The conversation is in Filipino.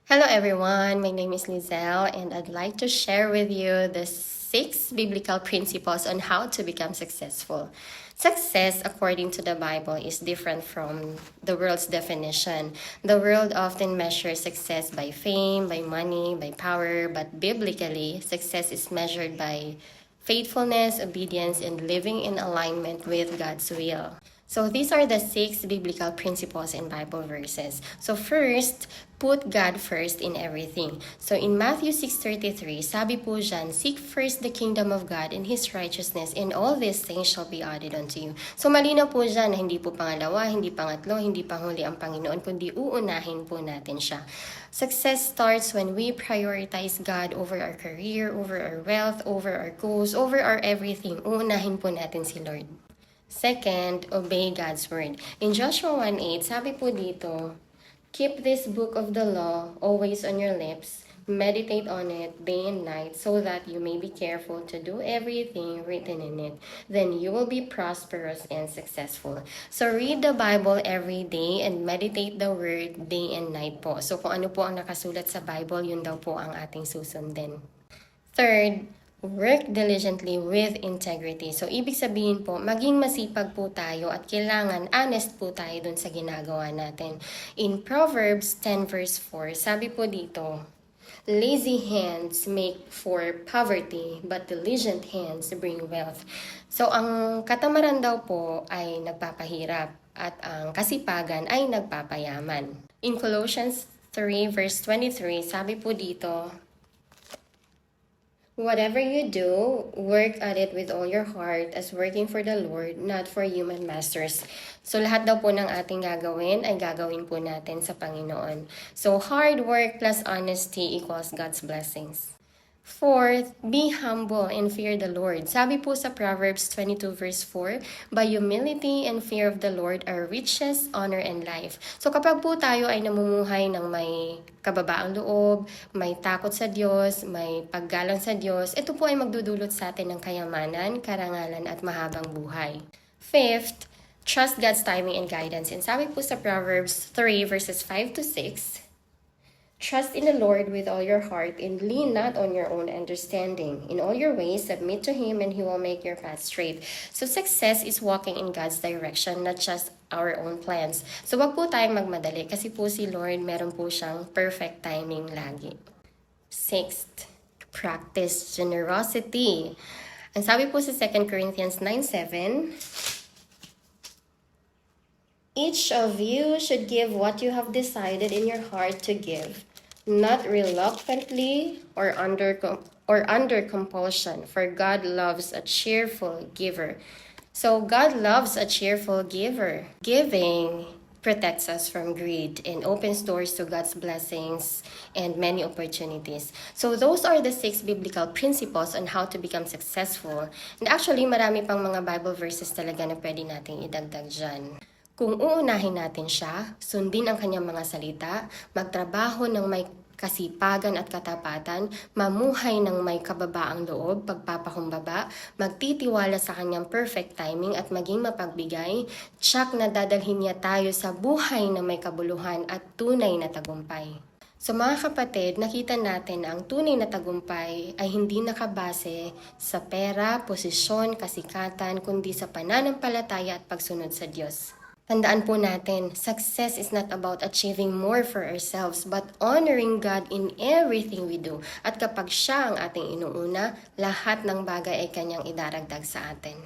Hello everyone, my name is Lizelle and I'd like to share with you the 6 biblical principles on how to become successful. Success, according to the Bible, is different from the world's definition. The world often measures success by fame, by money, by power, but biblically, success is measured by faithfulness, obedience, and living in alignment with God's will. So these are the 6 biblical principles in Bible verses. So first, put God first in everything. So in Matthew 6:33, sabi po dyan, seek first the kingdom of God and His righteousness, and all these things shall be added unto you. So malinaw po dyan na hindi po pangalawa, hindi pangatlo, hindi panghuli ang Panginoon, kundi uunahin po natin siya. Success starts when we prioritize God over our career, over our wealth, over our goals, over our everything. Uunahin po natin si Lord. Second, obey God's word. In Joshua 1:8, sabi po dito, keep this book of the law always on your lips, meditate on it day and night, so that you may be careful to do everything written in it. Then you will be prosperous and successful. So read the Bible every day and meditate the word day and night po. So kung ano po ang nakasulat sa Bible, yun daw po ang ating susundin. Third, work diligently with integrity. So, ibig sabihin po, maging masipag po tayo at kailangan honest po tayo dun sa ginagawa natin. In Proverbs 10 verse 4, sabi po dito, lazy hands make for poverty, but diligent hands bring wealth. So, ang katamaran daw po ay nagpapahirap at ang kasipagan ay nagpapayaman. In Colossians 3 verse 23, sabi po dito, whatever you do, work at it with all your heart as working for the Lord, not for human masters. So lahat daw po ng ating gagawin ay gagawin po natin sa Panginoon. So hard work plus honesty equals God's blessings. Fourth, be humble and fear the Lord. Sabi po sa Proverbs 22 verse 4, by humility and fear of the Lord are riches, honor, and life. So kapag po tayo ay namumuhay ng may kababaang loob, may takot sa Diyos, may paggalang sa Diyos, ito po ay magdudulot sa atin ng kayamanan, karangalan, at mahabang buhay. Fifth, trust God's timing and guidance. And sabi po sa Proverbs 3 verses 5 to 6, trust in the Lord with all your heart and lean not on your own understanding. In all your ways, submit to Him and He will make your path straight. So success is walking in God's direction, not just our own plans. So wag po tayong magmadali kasi po si Lord meron po siyang perfect timing lagi. Sixth, practice generosity. Ang sabi po sa 2 Corinthians 9:7, each of you should give what you have decided in your heart to give, not reluctantly or under compulsion, for God loves a cheerful giver. So God loves a cheerful giver. Giving protects us from greed and opens doors to God's blessings and many opportunities. So those are the 6 biblical principles on how to become successful. And actually, marami pang mga Bible verses talaga na pwede nating idagdag dyan. Kung uunahin natin siya, sundin ang kanyang mga salita, magtrabaho ng may kasipagan at katapatan, mamuhay ng may kababaang loob, pagpapakumbaba, magtitiwala sa kanyang perfect timing at maging mapagbigay, tsak na dadalhin niya tayo sa buhay na may kabuluhan at tunay na tagumpay. So mga kapatid, nakita natin na ang tunay na tagumpay ay hindi nakabase sa pera, posisyon, kasikatan, kundi sa pananampalataya at pagsunod sa Diyos. Tandaan po natin, success is not about achieving more for ourselves, but honoring God in everything we do. At kapag siya ang ating inuuna, lahat ng bagay ay kanyang idaragdag sa atin.